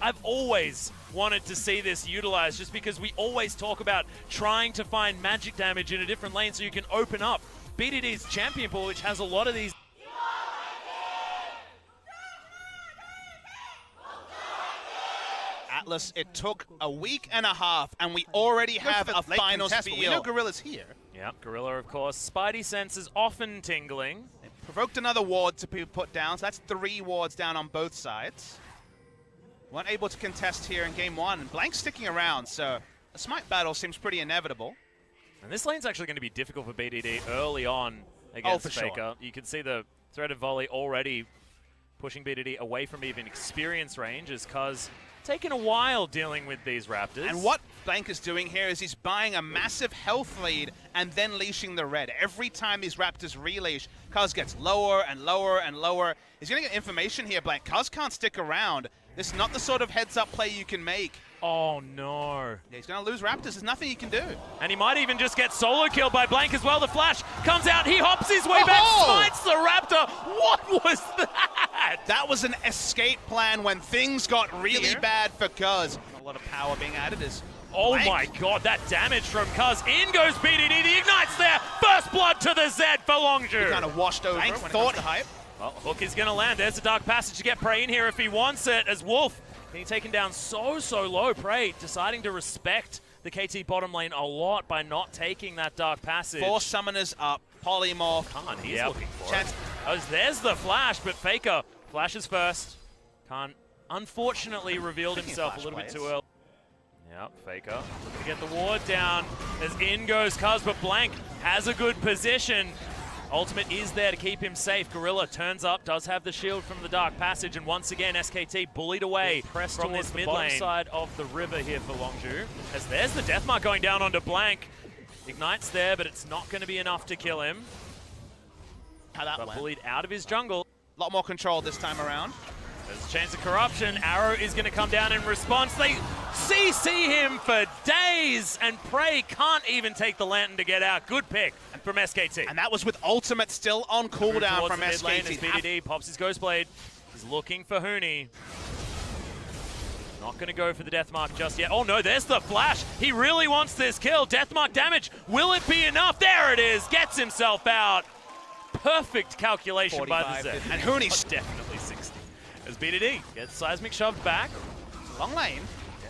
I've always wanted to see this utilized, just because we always talk about trying to find magic damage in a different lane so you can open up BDD's champion pool, which has a lot of these. Atlas, it took a week and a half, and we already have a finals feel. We know Gorilla's here. Yep, Gorilla, of course. Spidey senses often tingling. They provoked another ward to be put down, so that's 3 wards down on both sides. Weren't able to contest here in game 1, and Blank's sticking around, so a smite battle seems pretty inevitable. And this lane's actually going to be difficult for BDD early on against Faker. Sure. You can see the threaded volley already pushing BDD away from even experience range, as Cuz taking a while dealing with these Raptors. And what Blank is doing here is he's buying a massive health lead and then leashing the red. Every time these Raptors releash, Cuz gets lower and lower and lower. He's going to get information here, Blank. Cuz can't stick around. This is not the sort of heads-up play you can make. Oh, no. Yeah, he's going to lose Raptors. There's nothing he can do. And he might even just get solo killed by Blank as well. The flash comes out. He hops his way back, smites the Raptor. What was that? That was an escape plan when things got really bad for Cuz. A lot of power being added as Oh Blank. my god, that damage from Cuz. In goes BDD. The Ignite's there. First blood to the Z for Longzhu. He kind of washed over Blank when it thought comes to hype. Well, Hook is going to land. There's a Dark Passage to get Prey in here if he wants it, as Wolf being taken down so low. Prey deciding to respect the KT bottom lane a lot by not taking that Dark Passage. 4 summoners up. Polymorph. Khan, he's looking for it. Oh, there's the flash, but Faker flashes first. Khan unfortunately revealed himself a little bit too early. Yep, Faker looking to get the ward down as in goes Cuz, but Blank has a good position. Ultimate is there to keep him safe. Gorilla turns up, does have the shield from the Dark Passage, and once again SKT bullied away from this mid lane side of the river here for Longzhu. As there's the Deathmark going down onto Blank. Ignite's there, but it's not going to be enough to kill him. But bullied out of his jungle. A lot more control this time around. There's a chance of corruption. Arrow is going to come down in response. They CC him for days, and Prey can't even take the Lantern to get out. Good pick from SKT. And that was with ultimate still on cooldown from SKT. BDD pops his Ghostblade. He's looking for Huni. Not going to go for the Deathmark just yet. Oh no, there's the flash. He really wants this kill. Deathmark damage. Will it be enough? There it is. Gets himself out. Perfect calculation by the Zed. And Huni's definitely 60. As BDD gets Seismic shoved back. long lane.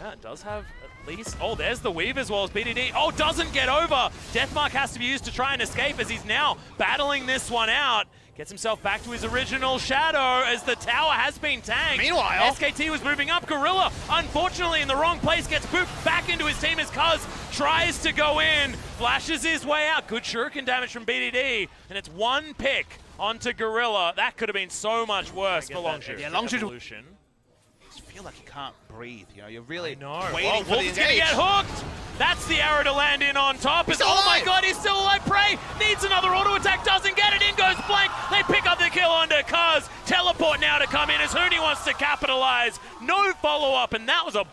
Yeah, it does have at least... Oh, there's the weave as well as BDD. Oh, doesn't get over. Deathmark has to be used to try and escape as he's now battling this one out. Gets himself back to his original shadow as the tower has been tanked. Meanwhile, SKT was moving up. Gorilla, unfortunately, in the wrong place, gets pooped back into his team as Cuz tries to go in, flashes his way out. Good shuriken damage from BDD, and it's one pick onto Gorilla. That could have been so much worse for Longzhu. Yeah, Longzhu. I feel like you can't breathe. You know, you're really waiting for the engage. Wolf's gonna get hooked. That's the arrow to land in on top. Oh my god, he's still alive. Prey needs another auto attack, doesn't get it. In goes Blank. They pick up the kill onto Cuz. Teleport now to come in as Huni wants to capitalize. No follow-up, and that was a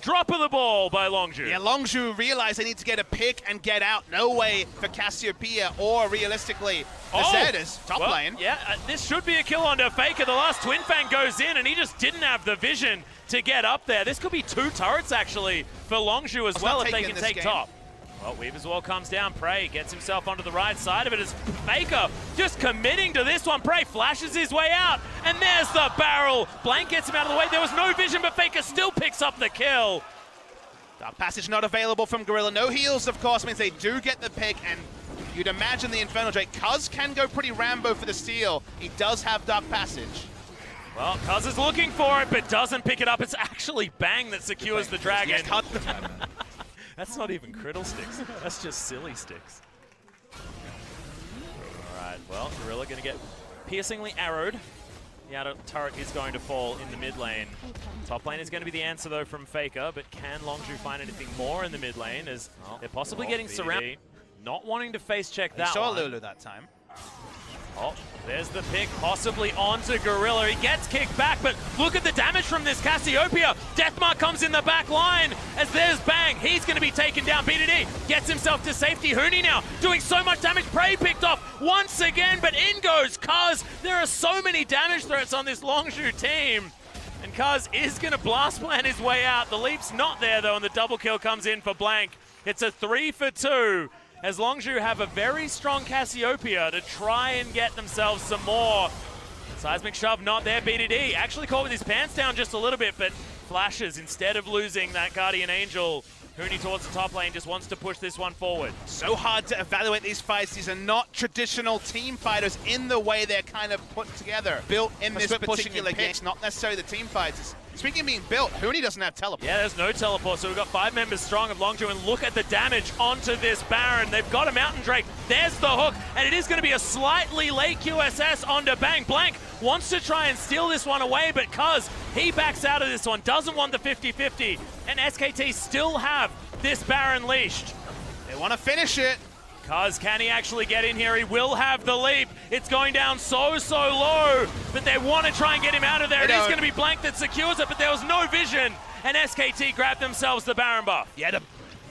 drop of the ball by Longzhu. Yeah, Longzhu realized they need to get a pick and get out. No way for Cassiopeia or realistically the Zed is top lane. Yeah, this should be a kill onto Faker. The last Twin Fang goes in and he just didn't have the vision to get up there. This could be 2 turrets actually for Longzhu as well if they can take top. Well, Weave as well comes down. Prey gets himself onto the right side of it as Faker just committing to this one. Prey flashes his way out, and there's the barrel. Blank gets him out of the way. There was no vision, but Faker still picks up the kill. Dark Passage not available from Gorilla. No heals, of course, means they do get the pick, and you'd imagine the Infernal Drake. Cuz can go pretty Rambo for the steal. He does have Dark Passage. Well, Cuz is looking for it, but doesn't pick it up. It's actually Bang that secures the dragon. That's not even Criddle sticks. That's just silly sticks. Alright, well, Gorilla going to get piercingly arrowed. The outer turret is going to fall in the mid lane. Top lane is going to be the answer, though, from Faker, but can Longzhu find anything more in the mid lane as they're possibly getting surrounded? Not wanting to face check that one. He saw Lulu that time. Oh, there's the pick, possibly onto Gorilla. He gets kicked back, but look at the damage from this Cassiopeia. Deathmark comes in the back line as there's Bang. He's going to be taken down. BDD gets himself to safety. Huni now doing so much damage. Prey picked off once again, but in goes Cuz. There are so many damage threats on this Longzhu team. And Cuz is going to blast plan his way out. The leap's not there, though, and the double kill comes in for Blank. It's a 3 for 2, as LZU have a very strong Cassiopeia to try and get themselves some more. Seismic shove not there. BDD actually caught with his pants down just a little bit, but flashes instead of losing that Guardian Angel. Huni towards the top lane, just wants to push this one forward. So hard to evaluate these fights. These are not traditional team fighters in the way they're kind of put together. Built in this particular game. It's not necessarily the team fights. Speaking of being built, Huni doesn't have teleport. Yeah, there's no teleport, so we've got 5 members strong of LZU, and look at the damage onto this Baron. They've got a Mountain Drake. There's the hook, and it is going to be a slightly late QSS onto Bang. Blank wants to try and steal this one away, but Cuz, he backs out of this one, doesn't want the 50-50, and SKT still have this Baron leashed. They want to finish it. Cuz, can he actually get in here? He will have the leap. It's going down so low, but they want to try and get him out of there. It is going to be Blank that secures it, but there was no vision, and SKT grabbed themselves the Baron buff. Yeah, the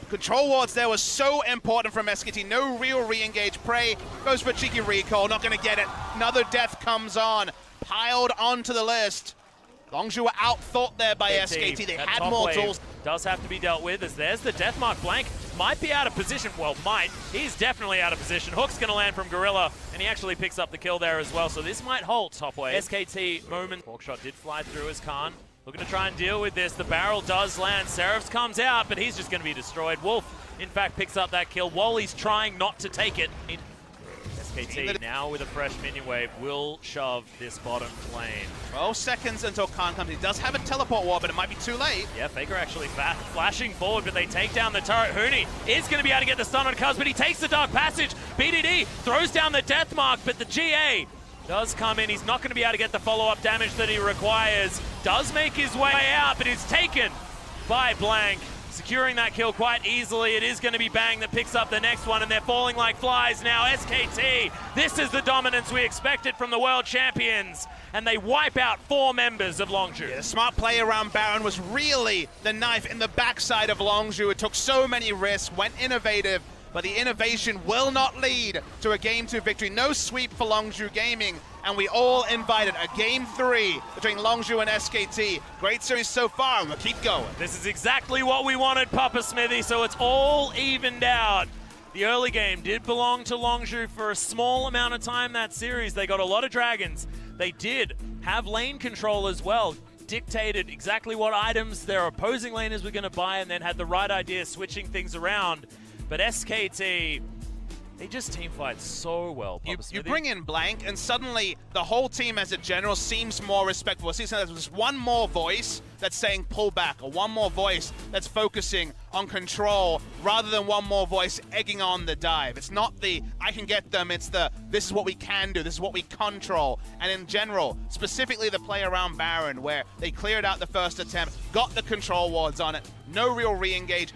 control wards there was so important from SKT. No real re-engage. Prey goes for a cheeky recall, not going to get it. Another death comes on, piled onto the list. LZU were out-thought there by SKT. They had more tools. Does have to be dealt with, as there's the death mark. Blank might be out of position. Well, might. He's definitely out of position. Hook's going to land from Gorilla, and he actually picks up the kill there as well. So this might halt top way. SKT moment. Hawkshot did fly through as Khan. Looking to try and deal with this. The barrel does land. Seraphs comes out, but he's just going to be destroyed. Wolf, in fact, picks up that kill. Wally's trying not to take it. SKT now with a fresh minion wave will shove this bottom lane. 12 seconds until Khan comes. He does have a teleport ward, but it might be too late. Yeah, Faker actually flashing forward, but they take down the turret. Huni is going to be able to get the stun on Cuz, but he takes the Dark Passage. BDD throws down the death mark, but the GA does come in. He's not going to be able to get the follow-up damage that he requires. Does make his way out, but is taken by Blank. Securing that kill quite easily. It is going to be Bang that picks up the next one, and they're falling like flies now. SKT, this is the dominance we expected from the world champions, and they wipe out 4 members of LZU. Yeah, the smart play around Baron was really the knife in the backside of LZU. It took so many risks, went innovative, but the innovation will not lead to a Game 2 victory. No sweep for LZU Gaming, and we all invited a Game 3 between LZU and SKT. Great series so far, and we'll keep going. This is exactly what we wanted, Papa Smithy, so it's all evened out. The early game did belong to LZU for a small amount of time that series. They got a lot of dragons. They did have lane control as well. Dictated exactly what items their opposing laners were going to buy, and then had the right idea switching things around. But SKT, they just team fight so well. You bring in Blank, and suddenly the whole team as a general seems more respectful. It seems like there's one more voice that's saying pull back, or one more voice that's focusing on control, rather than one more voice egging on the dive. It's not the I can get them, it's the this is what we can do, this is what we control. And in general, specifically the play around Baron, where they cleared out the first attempt, got the control wards on it, no real re-engage,